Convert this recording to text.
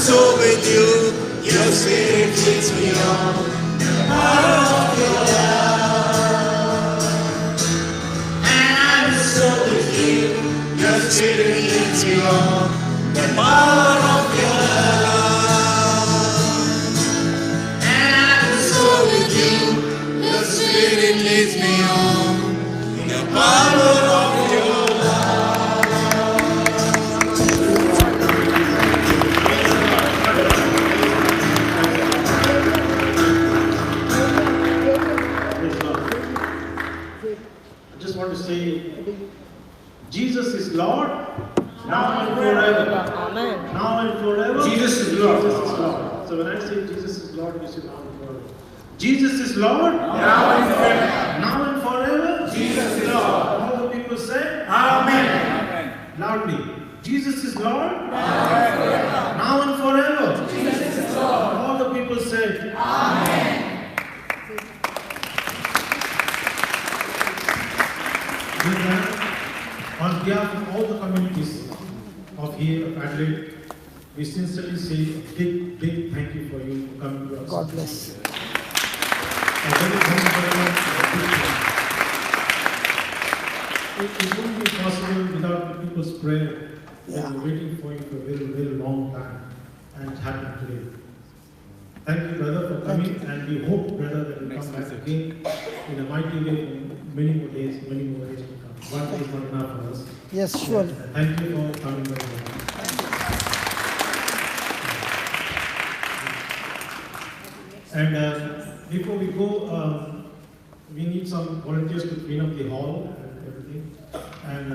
so with you. Your spirit leads me on the path of your love. And I'm so with you. Your spirit leads me on the path of your love. And I'm so with you. Your spirit leads me on the path of your love. Want to say, Jesus is Lord, now and forever. Amen. Now and forever. Jesus is Lord. Jesus is Lord. So when I say Jesus is Lord, we say now and forever. Jesus is Lord, Now and forever. now and forever. Jesus is Lord. All the people say, Amen. loudly. Jesus is Lord, Now and forever. now and forever. Jesus is Lord. All the people say, Amen. on behalf of all the communities of here of Adelaide, we sincerely say a big, big thank you for you for coming to us. God bless. A very thank you very much. It wouldn't be possible without the people's prayer. They were waiting for you for a very, very long time, and it happened today. Thank you, brother, for coming, and we hope, brother, that you come back again in a mighty way in many more days to come. One day is not enough for us. Yes, surely. Thank you for coming back. And before we go, we need some volunteers to clean up the hall and everything. And